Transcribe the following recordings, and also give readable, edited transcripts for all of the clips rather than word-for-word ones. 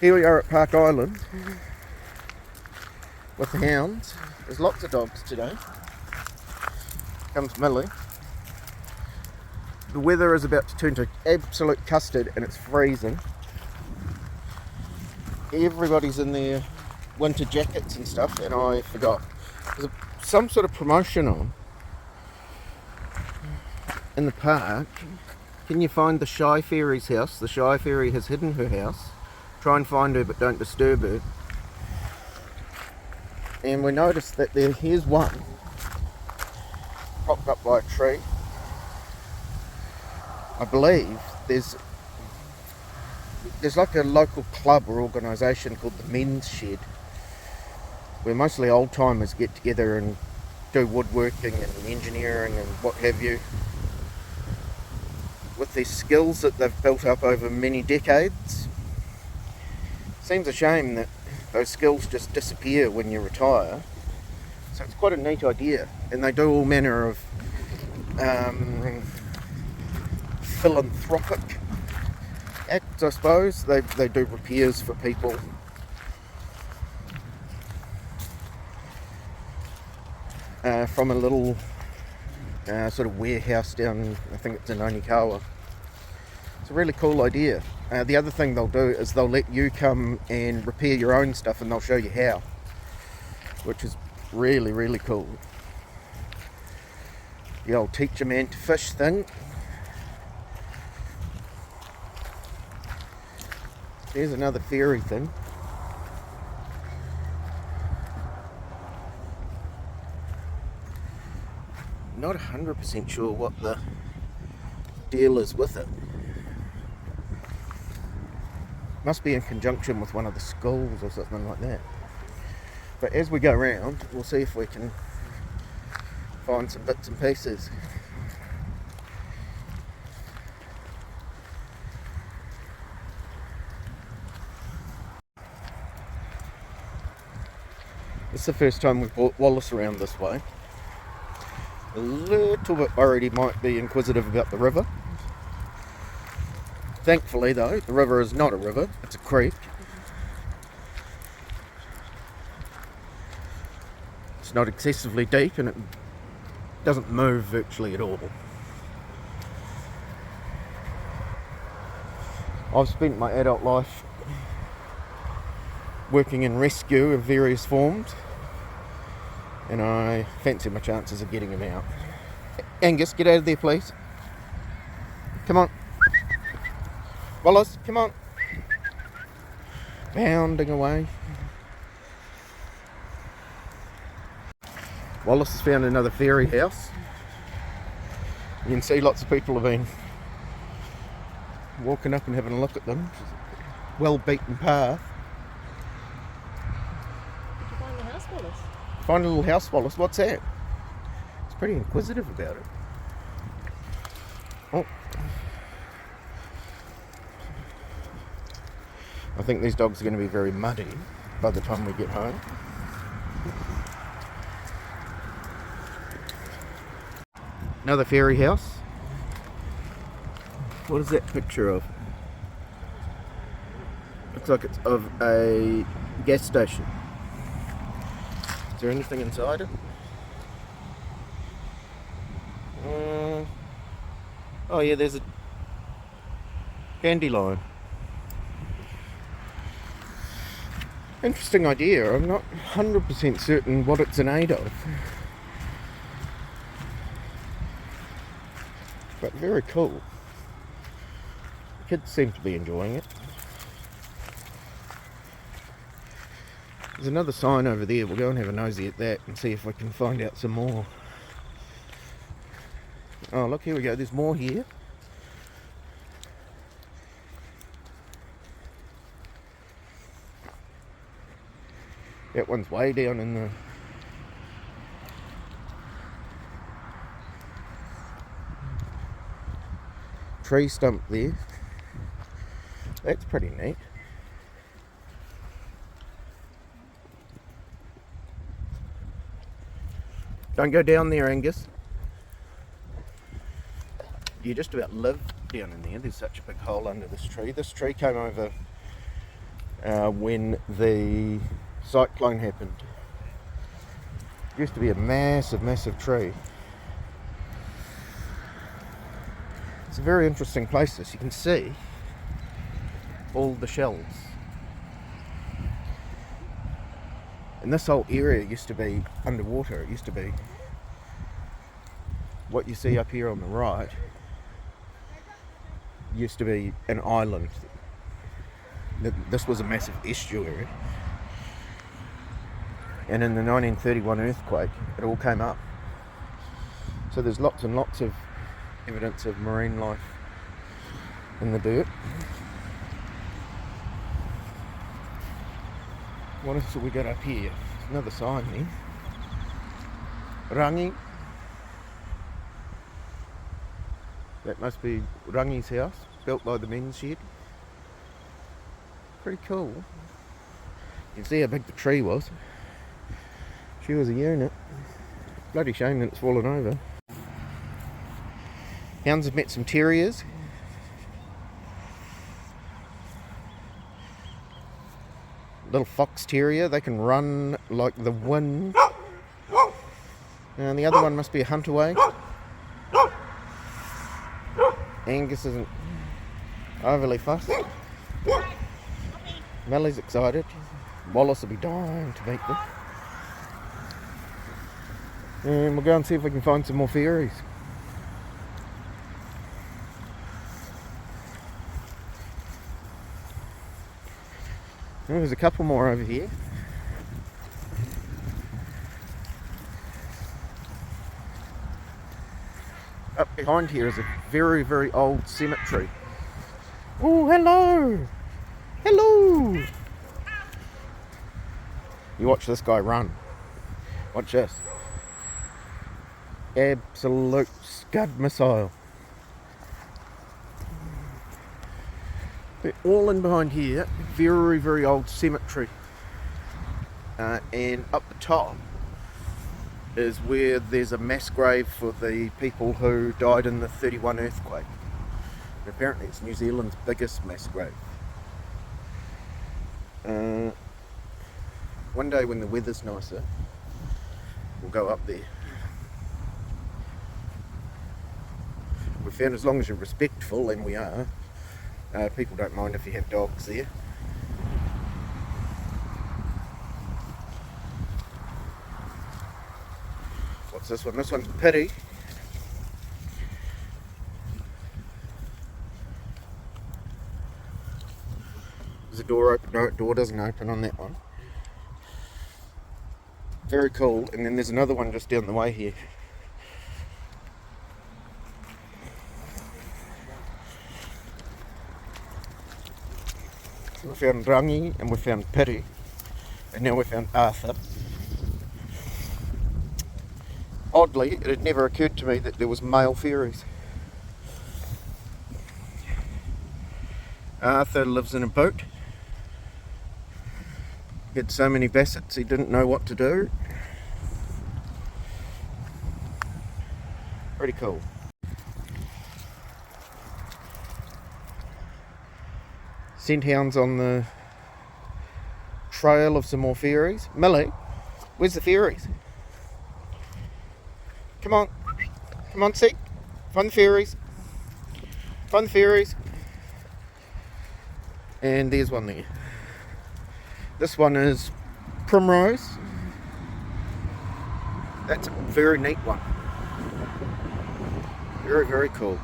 Here we are at Park Island with the hounds. There's lots of dogs today. Comes Millie. The weather is about to turn to absolute custard and it's freezing. Everybody's in their winter jackets and stuff, and I forgot. There's some sort of promotion on in the park. Can you find the Shy Fairy's house? The Shy Fairy has hidden her house. Try and find her, but don't disturb her. And we noticed that here's one propped up by a tree. I believe there's like a local club or organisation called the Men's Shed, where mostly old timers get together and do woodworking and engineering and what have you, with these skills that they've built up over many decades. Seems a shame that those skills just disappear when you retire. So it's quite a neat idea, and they do all manner of philanthropic acts, I suppose. They do repairs for people. From a little sort of warehouse down, I think it's in Onikawa. It's a really cool idea. The other thing they'll do is they'll let you come and repair your own stuff, and they'll show you how, which is really, really cool. The old teach a man to fish thing. There's another fairy thing. Not 100% sure what the deal is with it. Must be in conjunction with one of the schools or something like that. But as we go around, we'll see if we can find some bits and pieces. This is the first time we've brought Wallace around this way. A little bit worried he might be inquisitive about the river. Thankfully though, the river is not a river, it's a creek. It's not excessively deep and it doesn't move virtually at all. I've spent my adult life working in rescue of various forms, and I fancy my chances of getting him out. Angus, get out of there please. Come on. Wallace, come on. Bounding away. Wallace has found another fairy house. You can see lots of people have been walking up and having a look at them. Well beaten path. Did you find the house, Wallace? Find a little house, Wallace. What's that? It's pretty inquisitive about it. Oh. I think these dogs are going to be very muddy by the time we get home. Another fairy house. What is that picture of? Looks like it's of a gas station. Is there anything inside it? Oh yeah, there's a dandelion. Interesting idea. I'm not 100% certain what it's in aid of. But very cool. Kids seem to be enjoying it. There's another sign over there. We'll go and have a nosy at that and see if we can find out some more. Oh look, here we go. There's more here. That one's way down in the tree stump there. That's pretty neat. Don't go down there, Angus. You just about live down in there. There's such a big hole under this tree. This tree came over when the cyclone happened. It used to be a massive tree. It's a very interesting place, this. You can see all the shells. And this whole area used to be underwater. It used to be what you see up here on the right used to be an island. This was a massive estuary. And in the 1931 earthquake, it all came up. So there's lots and lots of evidence of marine life in the dirt. What else have we got up here? Another sign there. Rangi. That must be Rangi's house, built by the men's shed. Pretty cool. You can see how big the tree was. She was a unit. Bloody shame that it's fallen over. Hounds have met some terriers. Little fox terrier, they can run like the wind. And the other one must be a huntaway. Angus isn't overly fussed. Millie's excited. Wallace will be dying to meet them. And we'll go and see if we can find some more fairies. Oh, there's a couple more over here. Up behind here is a very old cemetery. Oh, hello! Hello! You watch this guy run. Watch this. Absolute scud missile. They're all in behind here. Very old cemetery. And up the top is where there's a mass grave for the people who died in the 31 earthquake. And apparently it's New Zealand's biggest mass grave. One day when the weather's nicer, we'll go up there. We found as long as you're respectful, and we are, people don't mind if you have dogs there. What's this one? This one's Pity. Is the door open? No, door doesn't open on that one. Very cool. And then there's another one just down the way here. So we found Rangi and we found Pity. And now we found Arthur. Oddly, it had never occurred to me that there was male fairies. Arthur lives in a boat. He had so many Bassets he didn't know what to do. Pretty cool. Scent hounds on the trail of some more fairies. Millie, where's the fairies? Come on. Come on, see. Find the fairies. Find the fairies. And there's one there. This one is Primrose. That's a very neat one. Very cool.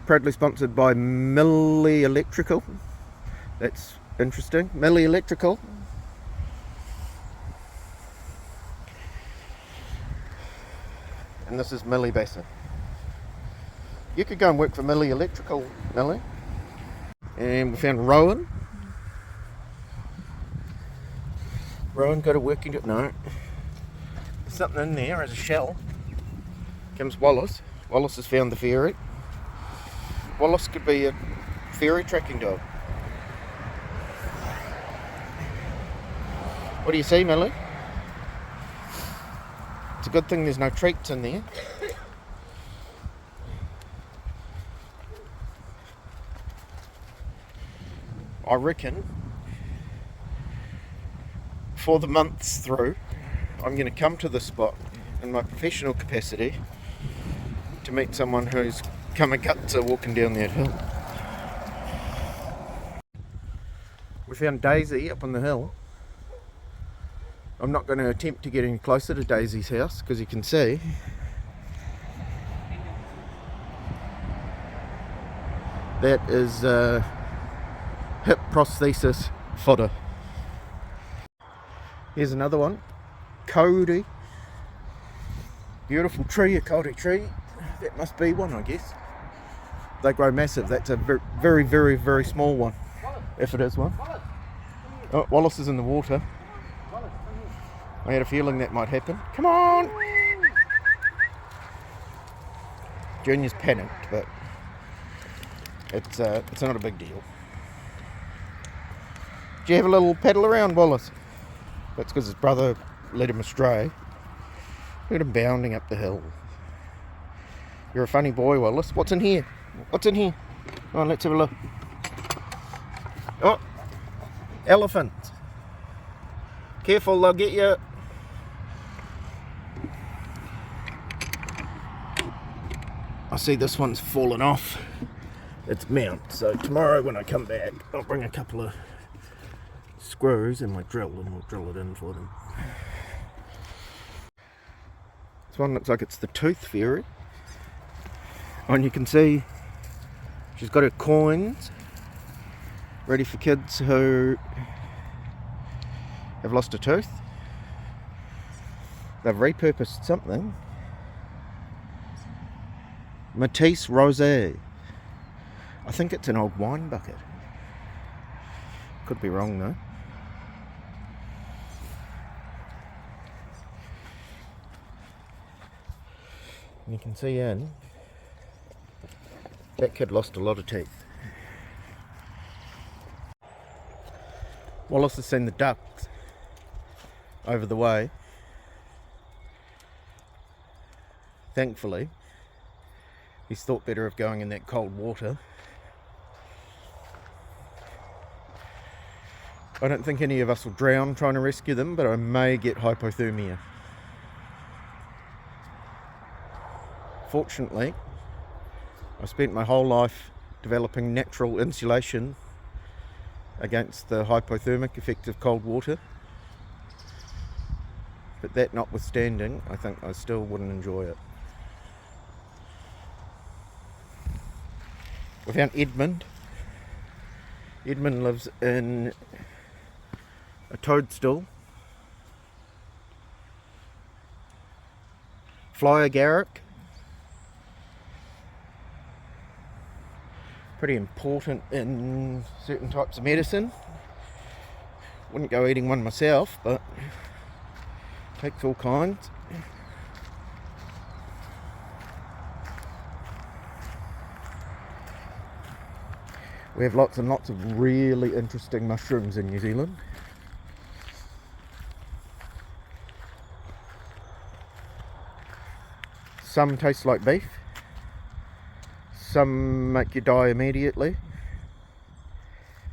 Proudly sponsored by Millie Electrical. That's interesting. Millie Electrical. And this is Millie Bassett. You could go and work for Millie Electrical, Millie. And we found Rowan. Rowan got a working... No. There's something in there as a shell. Comes Wallace. Wallace has found the fairy. Wallace could be a fairy tracking dog. What do you see, Millie? It's a good thing there's no treats in there. I reckon for the months through, I'm going to come to this spot in my professional capacity to meet someone who's come a guts walking down that hill. We found Daisy up on the hill. I'm not going to attempt to get any closer to Daisy's house because you can see that is hip prosthesis fodder. Here's another one, Cody. Beautiful tree, a Cody tree. That must be one, I guess. They grow massive. That's a very, very, very small one, if it is one. Oh, Wallace is in the water. I had a feeling that might happen. Come on! Junior's panicked, but it's not a big deal. Did you have a little paddle around, Wallace? That's because his brother led him astray. Look at him bounding up the hill. You're a funny boy, Wallace. What's in here? What's in here? Oh, let's have a look. Oh, elephant. Careful, they'll get you. I see this one's fallen off its mount, so tomorrow when I come back, I'll bring a couple of screws and my drill and we'll drill it in for them. This one looks like it's the Tooth Fairy. And you can see she's got her coins ready for kids who have lost a tooth. They've repurposed something. Matisse Rosé. I think it's an old wine bucket. Could be wrong though. You can see in, that kid lost a lot of teeth. Wallace has seen the ducks over the way. Thankfully, he's thought better of going in that cold water. I don't think any of us will drown trying to rescue them, but I may get hypothermia. Fortunately, I spent my whole life developing natural insulation against the hypothermic effect of cold water. But that notwithstanding, I think I still wouldn't enjoy it. We found Edmund. Edmund lives in a toadstool. Fly agaric. Pretty important in certain types of medicine. Wouldn't go eating one myself, but takes all kinds. We have lots and lots of really interesting mushrooms in New Zealand. Some taste like beef. Some make you die immediately.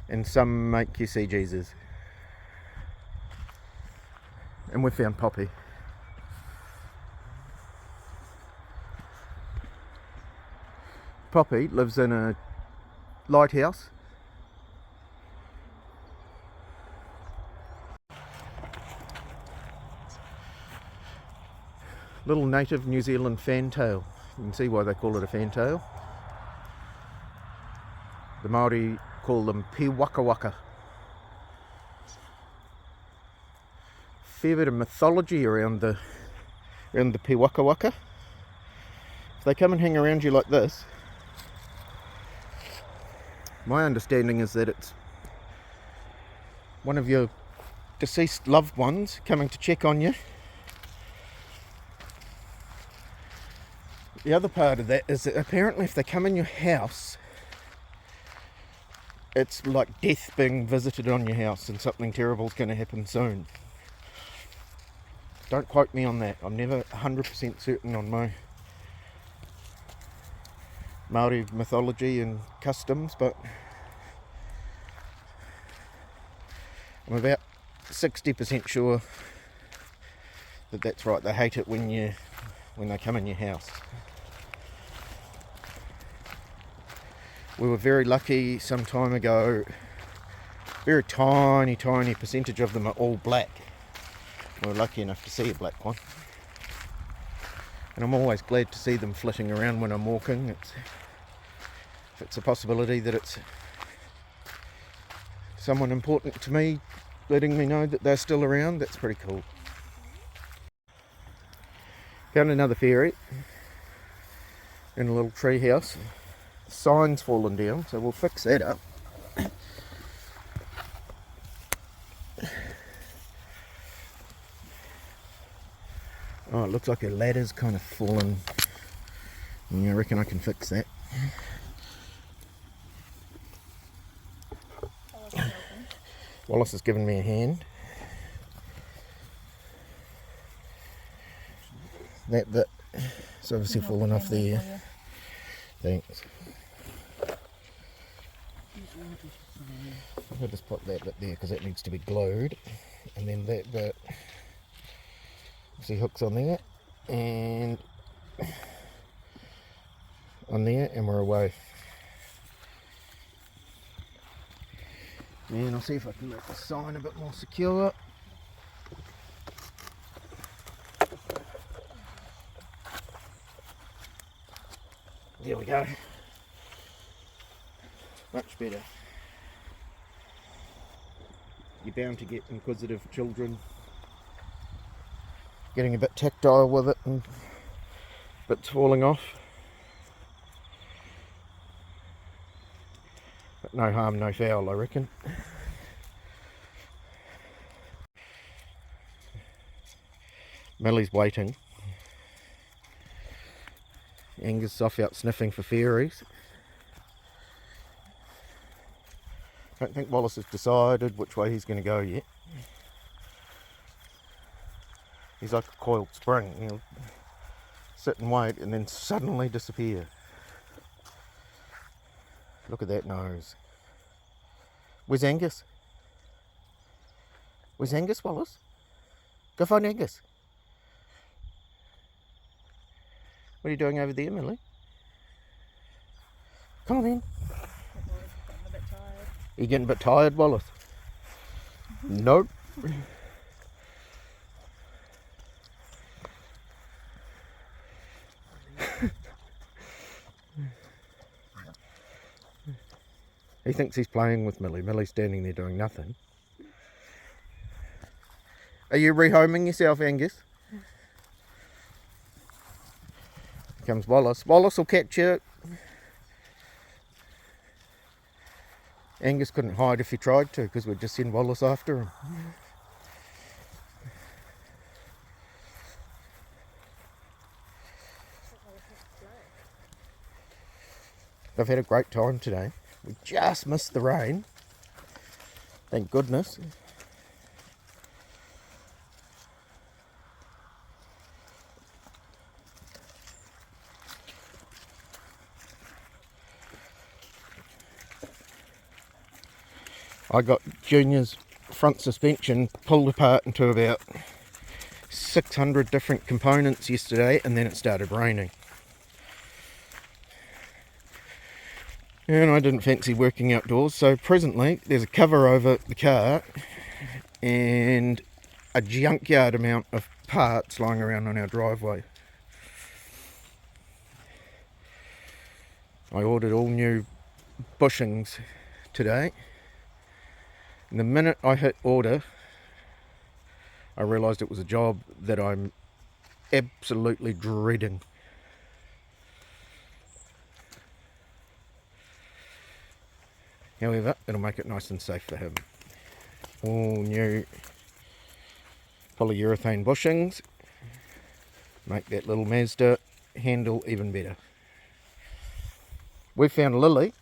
And some make you see Jesus. And we found poppy. Poppy lives in a lighthouse. Little native New Zealand fantail. You can see why they call it a fantail. The Māori call them pi waka waka. Fair bit of mythology around the pi waka waka. If they come and hang around you like this, my understanding is that it's one of your deceased loved ones coming to check on you. The other part of that is that apparently if they come in your house, it's like death being visited on your house and something terrible is going to happen soon. Don't quote me on that. I'm never 100% certain on my Māori mythology and customs, but I'm about 60% sure that that's right. They hate it when they come in your house. We were very lucky some time ago. Very tiny percentage of them are all black. We were lucky enough to see a black one. And I'm always glad to see them flitting around when I'm walking. If it's a possibility that it's someone important to me, letting me know that they're still around, that's pretty cool. Found another fairy in a little tree house. The sign's fallen down, so we'll fix that up. Oh, it looks like her ladder's kind of fallen. I reckon I can fix that. Wallace has given me a hand. That bit it's obviously fallen off there. Thanks. I'll just put that bit there because that needs to be glued, and then that bit obviously hooks on there and on there, and we're away. And I'll see if I can make the sign a bit more secure. There we go. Much better. You're bound to get inquisitive children getting a bit tactile with it and bits falling off. But no harm, no foul, I reckon. Millie's waiting. Angus is off out sniffing for fairies. I don't think Wallace has decided which way he's going to go yet. He's like a coiled spring. He'll sit and wait and then suddenly disappear. Look at that nose. Where's Angus? Where's Angus, Wallace? Go find Angus. What are you doing over there, Millie? Come on in. You getting a bit tired, Wallace? Nope. He thinks he's playing with Millie. Millie's standing there doing nothing. Are you rehoming yourself, Angus? Here comes Wallace. Wallace will catch you. Angus couldn't hide if he tried to because we'd just send Wallace after him. I've had a great time today. We just missed the rain. Thank goodness. I got Junior's front suspension pulled apart into about 600 different components yesterday, and then it started raining. And I didn't fancy working outdoors, so presently there's a cover over the car and a junkyard amount of parts lying around on our driveway. I ordered all new bushings today. And the minute I hit order, I realised it was a job that I'm absolutely dreading. However, it'll make it nice and safe for him. All new polyurethane bushings make that little Mazda handle even better. We found Lily.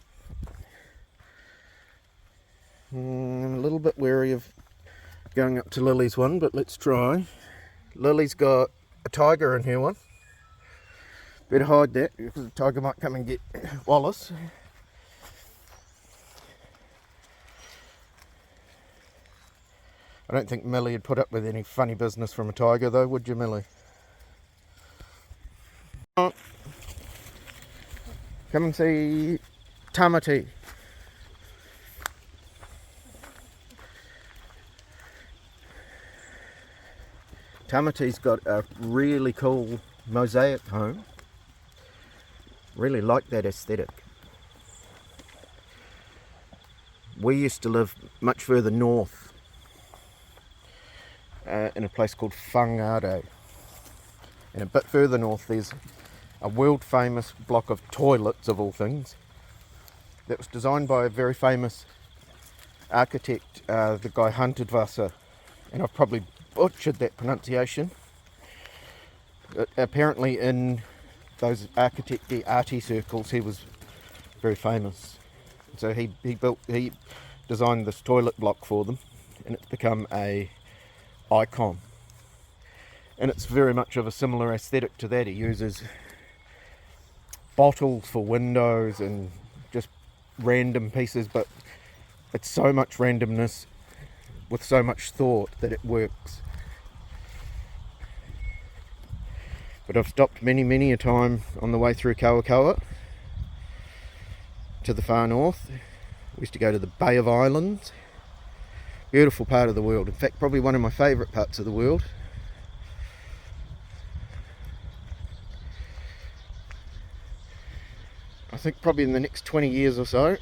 I'm a little bit wary of going up to Lily's one, but let's try. Lily's got a tiger in her one. Better hide that because the tiger might come and get Wallace. I don't think Millie would put up with any funny business from a tiger though, would you, Millie? Come and see Tamati. Tamati's got a really cool mosaic home. Really like that aesthetic. We used to live much further north in a place called Whangārei. And a bit further north there's a world famous block of toilets, of all things, that was designed by a very famous architect, the guy Huntertwasser, and I've probably butchered that pronunciation. But apparently in those arty circles he was very famous. So he designed this toilet block for them, and it's become a icon. And it's very much of a similar aesthetic to that. He uses bottles for windows and just random pieces, but it's so much randomness with so much thought that it works. But I've stopped many a time on the way through Kawakawa to the far north. We used to go to the Bay of Islands. Beautiful part of the world. In fact, probably one of my favourite parts of the world. I think probably in the next 20 years or so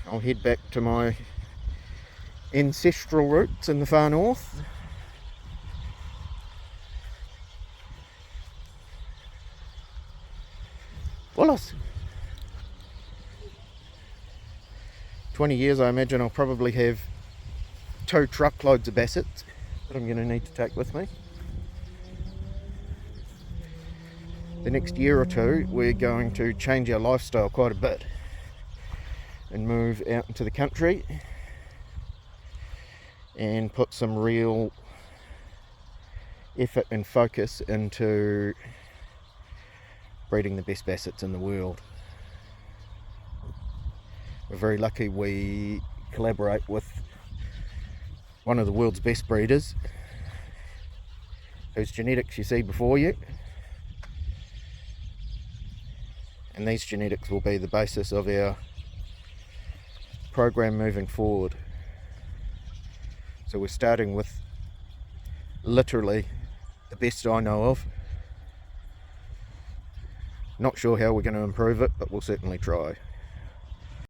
I'll head back to my ancestral roots in the far north. Wallace. 20 years, I imagine I'll probably have 2 truckloads of Bassets that I'm going to need to take with me. The next year or two we're going to change our lifestyle quite a bit and move out into the country and put some real effort and focus into breeding the best Bassets in the world. We're very lucky we collaborate with one of the world's best breeders, whose genetics you see before you. And these genetics will be the basis of our program moving forward. So we're starting with literally the best I know of. Not sure how we're going to improve it, but we'll certainly try.